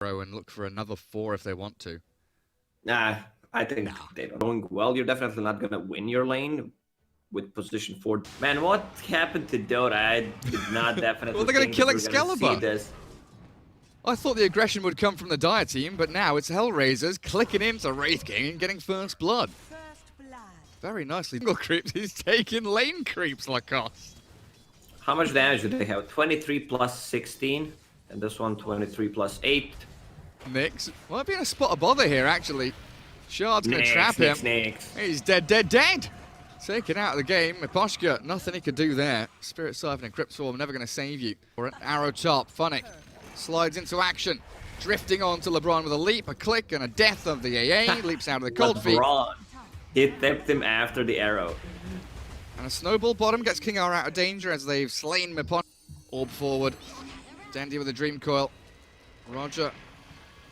And look for another 4 if they want to. Nah, I think they're going well. You're definitely not going to win your lane with position 4. Man, what happened to Dota? I did not definitely well, they're going to kill Excalibur. This. I thought the aggression would come from the Dire team, but now it's HellRaisers clicking into Wraith King and getting first blood. Very nicely. Single creeps, he's taking lane creeps, Lacoste. How much damage do they have? 23 plus 16, and this one 23 plus 8. Nix. Might be in a spot of bother here, actually. Shard's going to trap him. Nix. He's dead. Taken out of the game. Miposhka, nothing he could do there. Spirit Siphon and Crypt Swarm never going to save you. Or an arrow top. Funnick slides into action. Drifting on to LeBron with a leap, a click, and a death of the AA. Leaps out of the cold feet. He tipped him after the arrow. And a snowball bottom gets King R out of danger as they've slain Miposhka. Orb forward. Dendi with a dream coil. Roger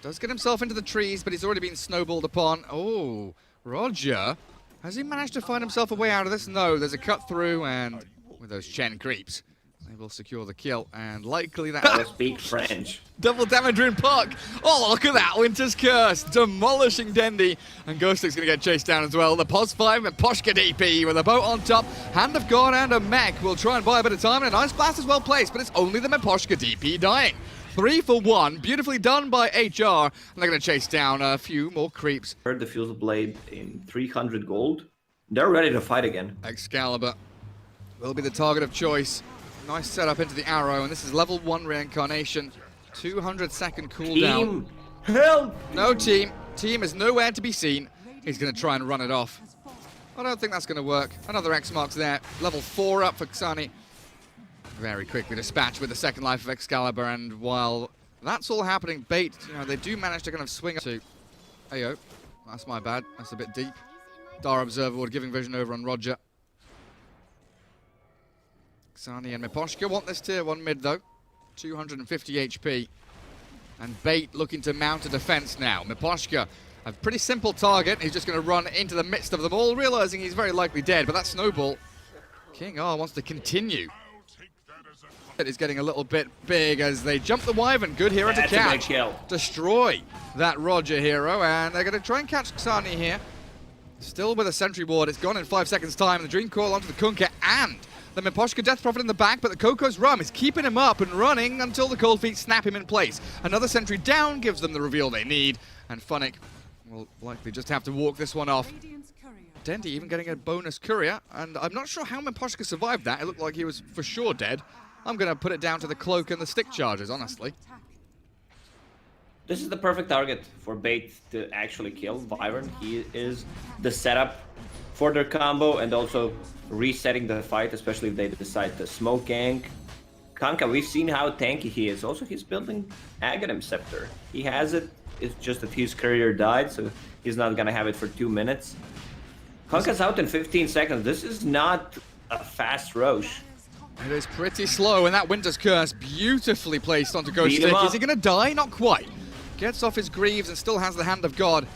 does get himself into the trees, but he's already been snowballed upon. Oh, Roger. Has he managed to find himself a way out of this? No, there's a cut through, and with those Chen creeps, they will secure the kill, and likely that... I speak French. Double damage in puck. Oh, look at that. Winter's Curse demolishing Dendi, and Ghostic's going to get chased down as well. The Pos 5 and Poshka DP with a boat on top. Hand of God and a mech will try and buy a bit of time, and a nice blast is well placed, but it's only the Miposhka DP dying. 3 for 1, beautifully done by HR, and they're going to chase down a few more creeps. Heard the Fusel Blade in 300 gold. They're ready to fight again. Excalibur will be the target of choice. Nice setup into the arrow, and this is level 1 reincarnation. 200-second cooldown. Team, help! No team. Team is nowhere to be seen. He's going to try and run it off. I don't think that's going to work. Another X marks there. Level 4 up for Xani. Very quickly dispatched with the second life of Excalibur, and while that's all happening, Bait, they do manage to kind of swing up to... Ayo, that's my bad. That's a bit deep. Dar Observer giving vision over on Roger. Xani and Miposhka want this tier 1 mid though. 250 HP. And Bait looking to mount a defense now. Miposhka, a pretty simple target. He's just going to run into the midst of them all, realizing he's very likely dead, but that snowball. King R wants to continue. It is getting a little bit big as they jump the Wyvern. Good hero to catch. Destroy that Roger hero, and they're going to try and catch Xani here. Still with a sentry ward. It's gone in 5 seconds time. The Dream Coil onto the Kunkka and the Miposhka Death Prophet in the back, but the Coco's Rum is keeping him up and running until the Cold Feet snap him in place. Another sentry down gives them the reveal they need, and Funnick will likely just have to walk this one off. Dendi even getting a bonus courier, and I'm not sure how Miposhka survived that. It looked like he was for sure dead. I'm going to put it down to the cloak and the stick charges, honestly. This is the perfect target for Bait to actually kill Wyvern. He is the setup for their combo and also resetting the fight, especially if they decide to smoke gank. Kunkka, we've seen how tanky he is. Also, he's building Aghanim Scepter. He has it. It's just that his courier died, so he's not going to have it for 2 minutes. Kunkka's out in 15 seconds. This is not a fast Roche. It is pretty slow, and that Winter's Curse beautifully placed onto Ghostic. Is he going to die? Not quite. Gets off his Greaves and still has the Hand of God.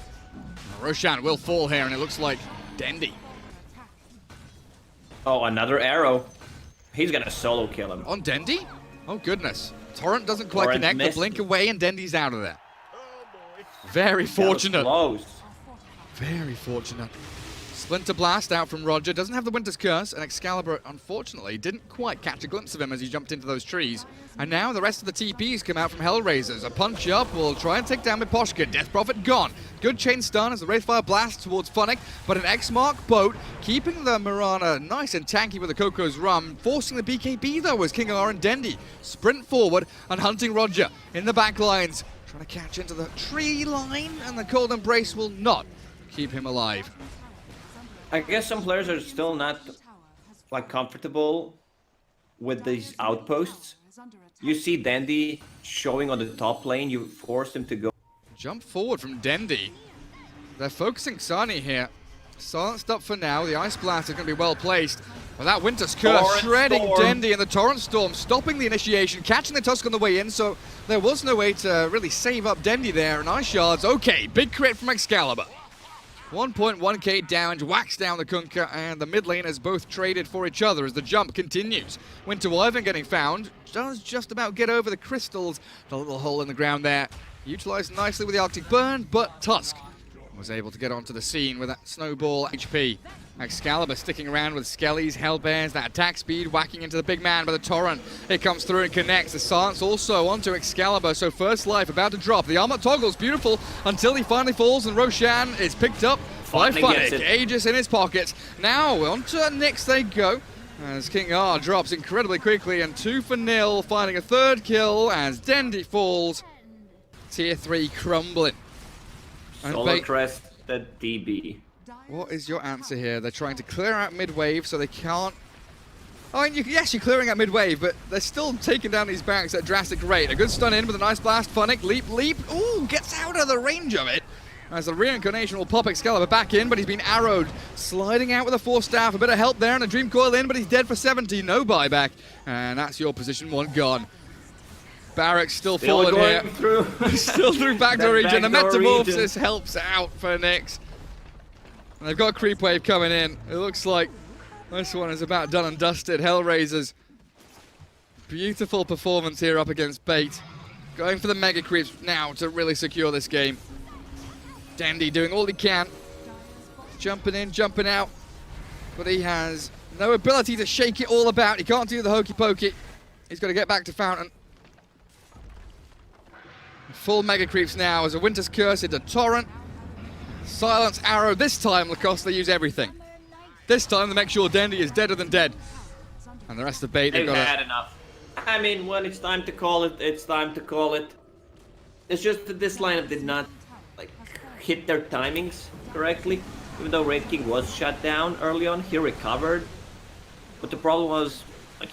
Roshan will fall here, and it looks like Dendi. Oh, another arrow. He's going to solo kill him. On Dendi? Oh, goodness. Torrent doesn't quite connect. The blink away, and Dendi's out of there. Very fortunate. Close. Very fortunate. Splinter Blast out from Roger. Doesn't have the Winter's Curse, and Excalibur, unfortunately, didn't quite catch a glimpse of him as he jumped into those trees. And now the rest of the TPs come out from HellRaisers. A punch up will try and take down Miposhka. Death Prophet gone. Good chain stun as the Wraithfire blasts towards Funnick, but an X-Mark boat keeping the Mirana nice and tanky with the Coco's Rum, forcing the BKB though as King R and Dendi sprint forward and hunting Roger in the back lines. Trying to catch into the tree line, and the Cold Embrace will not keep him alive. I guess some players are still not comfortable with these outposts. You see Dendi showing on the top lane, you forced him to go. Jump forward from Dendi. They're focusing Xani here. Silenced up for now. The Ice Blast is going to be well placed. But that Winter's Curse shredding Dendi, and the Torrent Storm stopping the initiation, catching the Tusk on the way in, so there was no way to really save up Dendi there. And Ice Shards, okay, big crit from Excalibur. 1.1k damage, whacks down the Kunkka, and the mid laners both traded for each other as the jump continues. Winter Wyvern getting found, does just about get over the crystals, the little hole in the ground there. Utilized nicely with the Arctic Burn, but Tusk was able to get onto the scene with that snowball HP. Excalibur sticking around with Skellies, Hellbears, that attack speed, whacking into the big man, but the Torrent, it comes through and connects. The Silence also onto Excalibur, so first life about to drop. The armor toggles beautiful until he finally falls, and Roshan is picked up by Funnick. Aegis in his pockets. Now onto Nyx they go, as King R drops incredibly quickly, and 2-0, finding a third kill as Dendi falls. Tier 3 crumbling. Solo crest the DB. What is your answer here? They're trying to clear out mid-wave so they can't... I mean, yes, you're clearing out mid-wave, but they're still taking down these barracks at a drastic rate. A good stun in with a nice blast. Funnick, leap, leap. Ooh, gets out of the range of it. As the reincarnation will pop Excalibur back in, but he's been arrowed. Sliding out with a Force Staff. A bit of help there and a Dream Coil in, but he's dead for 70. No buyback. And that's your position one gone. Barracks still falling here. Still through backdoor region. The Metamorphosis helps out for Nyx. And they've got a creep wave coming in. It looks like this one is about done and dusted. HellRaisers. Beautiful performance here up against Bait. Going for the mega creeps now to really secure this game. Dendi doing all he can. Jumping in, jumping out. But he has no ability to shake it all about. He can't do the hokey pokey. He's got to get back to Fountain. Full mega creeps now as a Winter's Curse into Torrent. Silence arrow. This time, Lacoste, they use everything. This time, they make sure Dendi is deader than dead. And the rest of Bait, they've had enough. I mean, when it's time to call it, it's time to call it. It's just that this lineup did not hit their timings correctly. Even though Raid King was shut down early on, he recovered. But the problem was,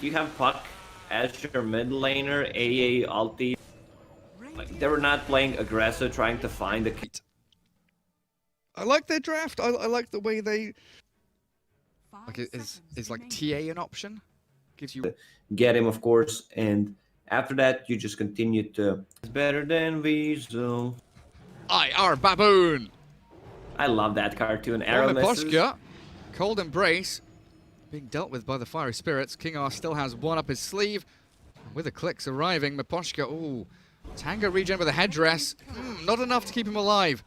you have Puck as your mid laner, AA, ulti. They were not playing aggressive, trying to find the... I like their draft. I like the way they... Is like TA an option? Gives you... Get him, of course, and after that, you just continue to... It's better than Weasel. I are Baboon! I love that cartoon. Arrow misses. Cold Embrace. Being dealt with by the Fiery Spirits. King R still has one up his sleeve. With the clicks arriving, Miposhka, ooh. Tango regen with a headdress. Not enough to keep him alive.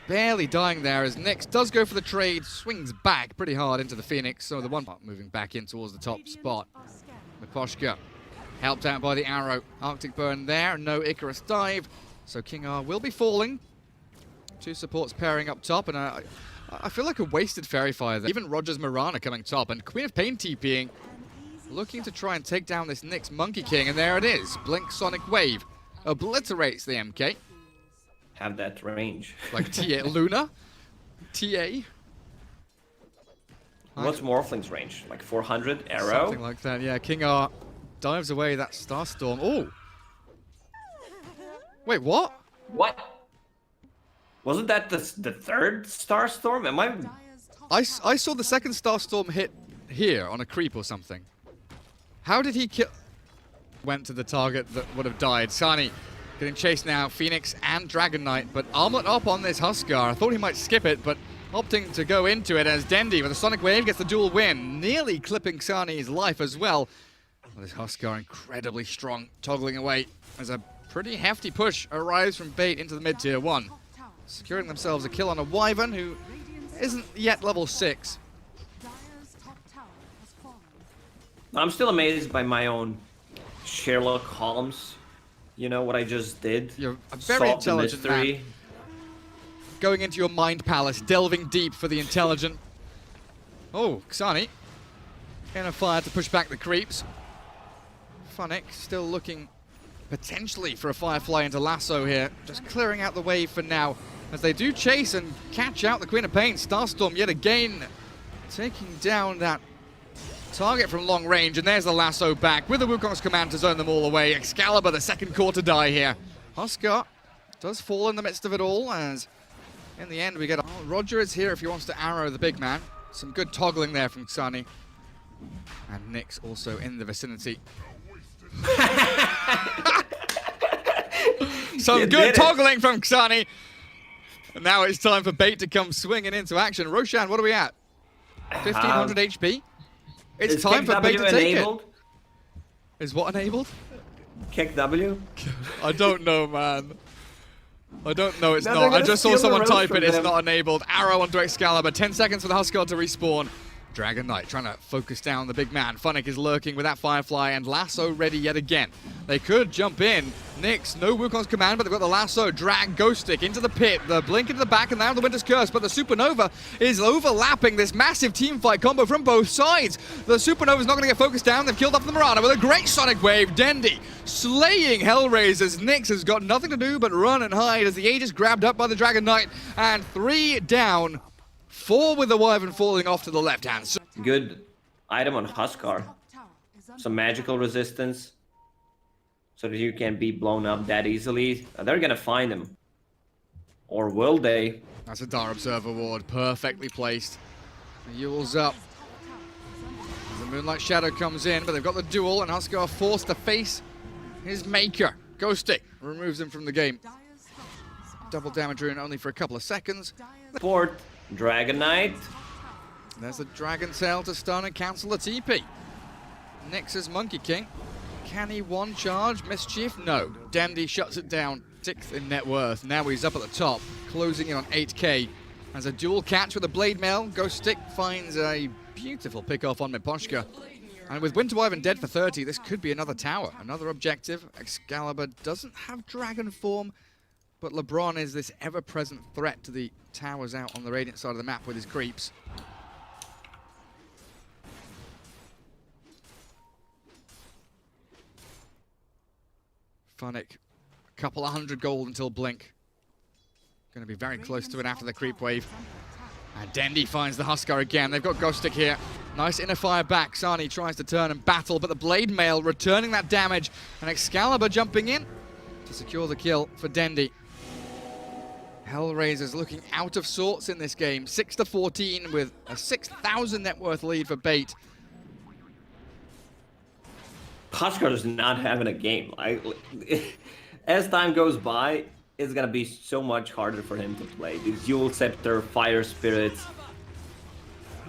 Barely dying there as Nyx does go for the trade, swings back pretty hard into the Phoenix, so the one part moving back in towards the top spot. Miposhka helped out by the arrow. Arctic Burn there, no Icarus dive, so King R will be falling. Two supports pairing up top, and I feel like a wasted Fairy Fire there. Even Rogers Mirana coming top, and Queen of Pain TPing, looking to try and take down this Nyx Monkey King, and there it is. Blink Sonic Wave obliterates the MK. Have that range. Like TA Luna? TA? What's Morphling's range? Like 400 arrow? Something like that, yeah. King R dives away that Starstorm. Oh! Wait, what? What? Wasn't that the third Starstorm? Am I saw the second Starstorm hit here on a creep or something. How did he kill... Went to the target that would have died. Sani getting chased now, Phoenix and Dragon Knight, but armored up on this Huskar. I thought he might skip it, but opting to go into it as Dendi with a Sonic Wave gets the dual win, nearly clipping Sani's life as well. Well, this Huskar incredibly strong, toggling away as a pretty hefty push arrives from Bait into the mid-tier 1. Securing themselves a kill on a Wyvern who isn't yet level 6. I'm still amazed by my own Sherlock Holmes. You know what I just did? You're a very intelligent man. Going into your mind palace, delving deep for the intelligent. Oh, Xani. In a fire to push back the creeps. Funnick still looking potentially for a Firefly into Lasso here. Just clearing out the wave for now. As they do chase and catch out the Queen of Pain. Starstorm yet again taking down that target from long range, and there's the Lasso back with the Wukong's command to zone them all away. Excalibur, the second core to die here. Huskar does fall in the midst of it all, as in the end we get... Oh, Roger is here if he wants to arrow the big man. Some good toggling there from Xani. And Nyx also in the vicinity. Some good toggling from Xani. And now it's time for Bait to come swinging into action. Roshan, what are we at? 1500 HP? It's time for Bait to take it. Is what enabled? Kick W? I don't know, man. I don't know, it's No, not. I they're just saw gonna steal someone the roast type from it, it's them. not enabled. Arrow onto Excalibur, 10 seconds for the Huskar to respawn. Dragon Knight trying to focus down the big man. Funnick is lurking with that Firefly and lasso ready yet again. They could jump in. Nyx, no Wukong's command, but they've got the lasso. Drag Ghost Stick into the pit. The blink into the back and now the Winter's Curse. But the Supernova is overlapping this massive team fight combo from both sides. The Supernova's not going to get focused down. They've killed off the Mirana with a great Sonic Wave. Dendi slaying HellRaisers. Nyx has got nothing to do but run and hide as the Aegis grabbed up by the Dragon Knight. And 3 down. 4 with the Wyvern falling off to the left hand. Good item on Huskar. Some magical resistance. So that you can be blown up that easily. They're gonna find him. Or will they? That's a Dar Observer ward, perfectly placed. The Yule's up. As the Moonlight Shadow comes in, but they've got the duel, and Huskar are forced to face his maker. Ghost Stick removes him from the game. Double damage rune only for a couple of seconds. Port Dragon Knight. There's the Dragon Tail to stun and cancel the TP. Nyx's Monkey King. Can he one charge? Mischief? No. Dendi shuts it down. 6th in net worth. Now he's up at the top, closing in on 8k. As a dual catch with a Blade Mail, Ghost Stick finds a beautiful pick-off on Miposhka. And with Winter Wyvern dead for 30, this could be another tower, another objective. Excalibur doesn't have Dragon form, but LeBron is this ever-present threat to the towers out on the Radiant side of the map with his creeps. Funnick, a couple of 100 gold until Blink. Going to be very close to it after the creep wave. And Dendi finds the Huskar again. They've got Ghost Stick here. Nice inner fire back. Sani tries to turn and battle, but the Blade Mail returning that damage. And Excalibur jumping in to secure the kill for Dendi. HellRaisers looking out of sorts in this game. 6-14 with a 6,000 net worth lead for Bait. Huskar is not having a game. As time goes by, it's gonna be so much harder for him to play. These Yule Scepter, Fire Spirits.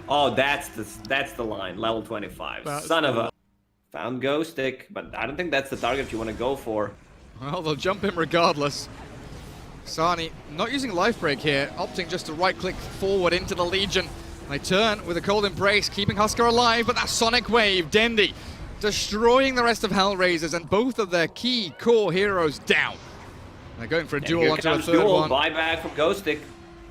Oh, that's the line. Level 25. Son of a... Found Ghost Stick, but I don't think that's the target you want to go for. Well, they'll jump in regardless. Sani not using Life Break here, opting just to right-click forward into the Legion. They turn with a Cold Embrace, keeping Huskar alive, but that Sonic Wave, Dendi, destroying the rest of HellRaisers and both of their key core heroes down. They're going for a duel onto a third one. Buyback from Ghost Stick.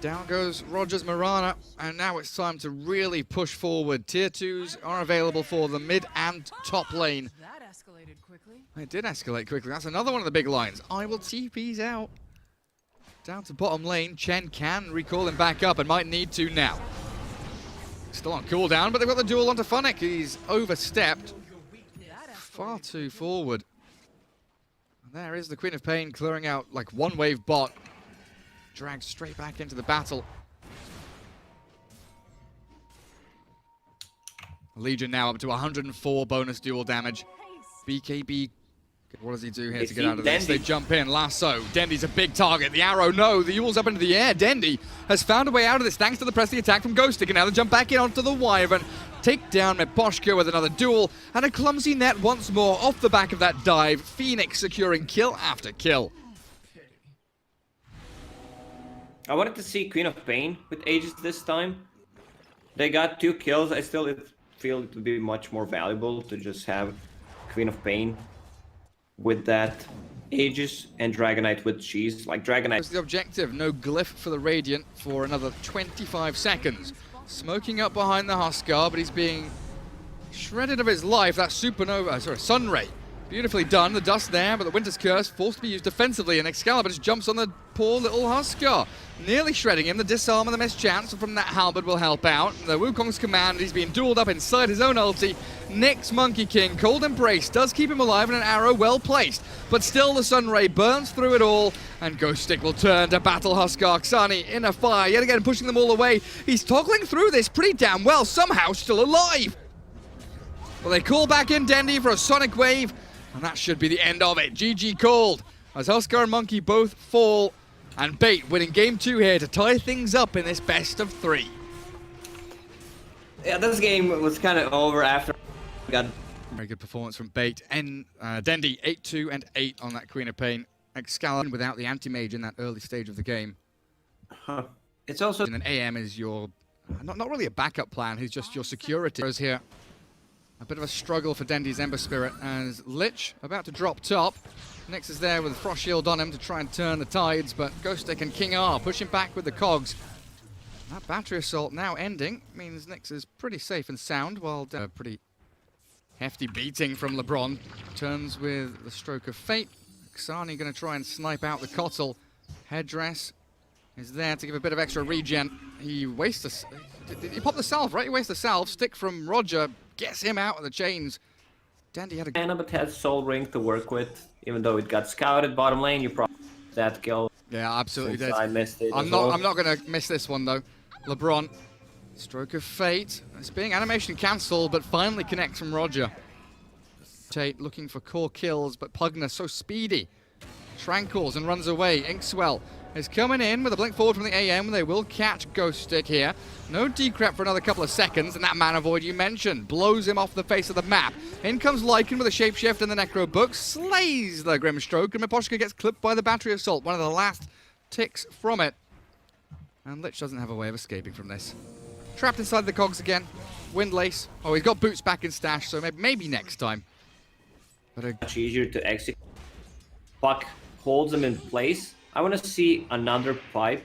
Down goes Rogers Mirana, and now it's time to really push forward. Tier 2s are available for the mid and top lane. That escalated quickly. It did escalate quickly. That's another one of the big lines. I will TP's out. Down to bottom lane. Chen can recall him back up and might need to now. Still on cooldown, but they've got the duel onto Funnick. He's overstepped far too forward. And there is the Queen of Pain clearing out like one wave bot. Dragged straight back into the battle. Legion now up to 104 bonus duel damage. BKB, what does he do here to get out of this? They jump in, lasso. Dendi's a big target. The arrow, no. The Yule's up into the air. Dendi has found a way out of this thanks to the press the attack from Ghost Stick. And now they jump back in onto the Wyvern. Take down Miposhka with another duel. And a clumsy net once more off the back of that dive. Phoenix securing kill after kill. I wanted to see Queen of Pain with Aegis this time. They got 2 kills. I still feel it would be much more valuable to just have Queen of Pain with that Aegis and Dragon Knight with cheese. Like Dragon Knight. That's the objective. No glyph for the Radiant for another 25 seconds. Smoking up behind the Huskar, but he's being shredded of his life. That Supernova, sorry, Sunray. Beautifully done. The dust there, but the Winter's Curse forced to be used defensively, and Excalibur just jumps on the poor little Huskar. Nearly shredding him. The disarm and the mischance from that halberd will help out. The Wukong's command, he's being dueled up inside his own ulti. Nyx Monkey King, Cold Embrace, does keep him alive, and an arrow well placed. But still the Sunray burns through it all, and Ghost Stick will turn to battle Huskar. Xani in a fire, yet again pushing them all away. He's toggling through this pretty damn well, somehow still alive. Well, they call back in Dendi for a Sonic Wave, and that should be the end of it. GG called, as Huskar and Monkey both fall, and Bait winning game 2 here to tie things up in this best of 3. Yeah, this game was kind of over after we got Very good performance from Bait. Dendi, 8-2 and 8 on that Queen of Pain. Excalibur without the anti-mage in that early stage of the game. It's also... And then AM is your, not really a backup plan, he's just your security. Here, a bit of a struggle for Dendi's Ember Spirit as Lich about to drop top. Nyx is there with a Frost Shield on him to try and turn the tides, but Ghostic and King R pushing back with the cogs. That battery assault now ending means Nyx is pretty safe and sound, while a pretty hefty beating from LeBron turns with the Stroke of Fate. Xani going to try and snipe out the Kotl. Headdress is there to give a bit of extra regen. He wastes he popped the salve, right? He wastes the salve. Stick from Roger gets him out of the chains. Dendi had a... but has Soul Ring to work with, even though it got scouted bottom lane. You probably that kill. Yeah, absolutely did. I missed it. I'm not going to miss this one though. LeBron, Stroke of Fate. It's being animation cancelled, but finally connects from Roger. Tate looking for core kills, but Pugna so speedy. Trankles and runs away. Inkswell is coming in with a blink forward from the AM. They will catch Ghostic here. No decrep for another couple of seconds, and that Mana Void you mentioned blows him off the face of the map. In comes Lycan with a shapeshift and the Necro Book, slays the Grimstroke, and Miposhka gets clipped by the Battery Assault, one of the last ticks from it. And Lich doesn't have a way of escaping from this. Trapped inside the cogs again. Windlace. Oh, he's got boots back in stash, so maybe next time. But much easier to execute. Puck holds him in place. I want to see another pipe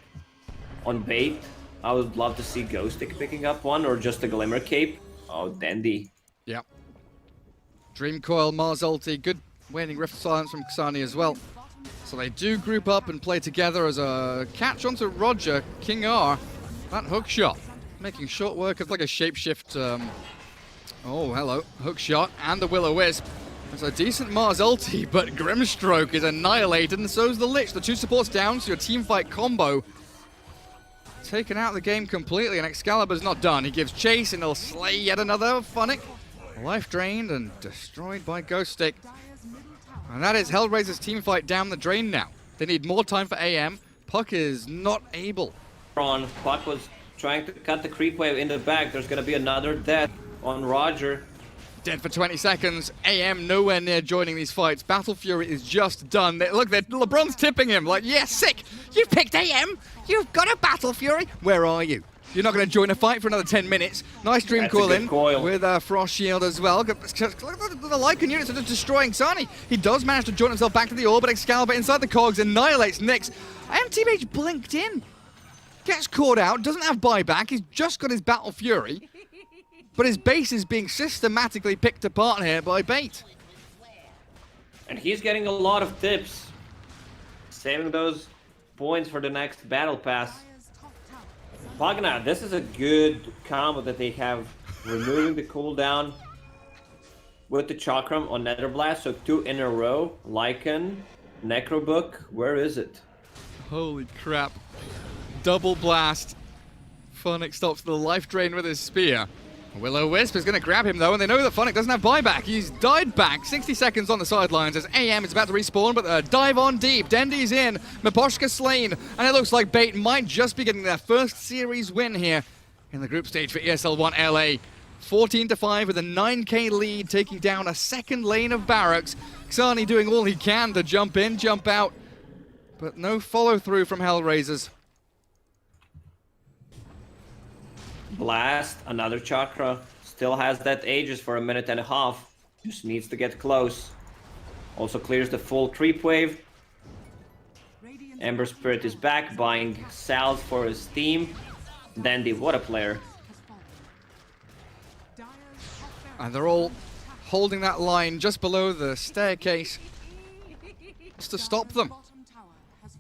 on Bait. I would love to see Ghostic picking up one, or just a Glimmer Cape. Oh, Dendi. Yeah. Dream Coil, Mars ulti, good waning Rift Silence from Xani as well. So they do group up and play together as a catch onto Roger. King R, that hook shot, making short work of like a shapeshift. Oh, hello, hook shot and the Will-O-Wisp. It's a decent Mars ulti, but Grimstroke is annihilated, and so's the Lich. The two supports down, so your team fight combo taken out of the game completely, and Excalibur's not done. He gives chase, and he'll slay yet another Funnick. Life drained and destroyed by Ghostic. And that is HellRaisers team fight down the drain now. They need more time for AM. Puck is not able. Puck was trying to cut the creep wave in the back. There's going to be another death on Roger. Dead for 20 seconds. AM nowhere near joining these fights. Battle Fury is just done. Look, LeBron's tipping him. Like, yeah, sick. You've picked AM. You've got a Battle Fury. Where are you? You're not going to join a fight for another 10 minutes. Nice Dream Coil in with a Frost Shield as well. Look at the Lycan units are just destroying Xani. He does manage to join himself back to the orb, but Excalibur inside the cogs annihilates Nyx. Anti-Mage blinked in. Gets caught out. Doesn't have buyback. He's just got his Battle Fury. But his base is being systematically picked apart here by Bait. And he's getting a lot of tips. Saving those points for the next battle pass. Pugna, this is a good combo that they have. Removing the cooldown with the Chakram on Netherblast. So 2 in a row. Lycan, Necrobook. Where is it? Holy crap. Double blast. Funnick stops the life drain with his spear. Will-O-Wisp is going to grab him though, and they know that Funnick doesn't have buyback. He's died back, 60 seconds on the sidelines as AM is about to respawn, but dive on deep. Dendi's in, Miposhka slain, and it looks like Bait might just be getting their first series win here in the group stage for ESL 1 LA. 14-5 with a 9k lead, taking down a second lane of barracks. Xani doing all he can to jump in, jump out, but no follow-through from HellRaisers. Blast, another Chakra. Still has that Aegis for a minute and a half. Just needs to get close. Also clears the full creep wave. Ember Spirit is back, buying salve for his team. Dendi, what a player. And they're all holding that line just below the staircase just to stop them.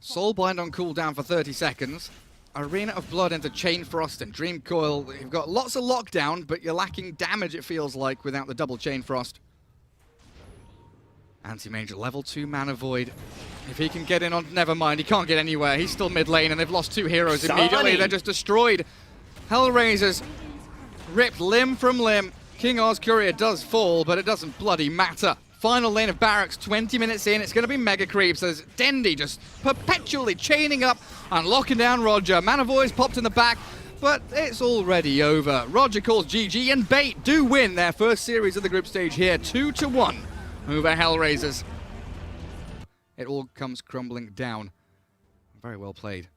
Soulbind on cooldown for 30 seconds. Arena of Blood into Chain Frost and Dream Coil. You've got lots of lockdown, but you're lacking damage, it feels like, without the double Chain Frost. Anti-Mage level 2 Mana Void. If he can get in on... Never mind, he can't get anywhere. He's still mid lane, and they've lost 2 heroes immediately. They're just destroyed. HellRaisers ripped limb from limb. King R's Courier does fall, but it doesn't bloody matter. Final lane of barracks, 20 minutes in. It's going to be mega creeps as Dendi just perpetually chaining up and locking down Roger. Mana Void's popped in the back. but it's already over. Roger calls GG, and Bait do win their first series of the group stage here, 2-1 over HellRaisers. It all comes crumbling down. Very well played.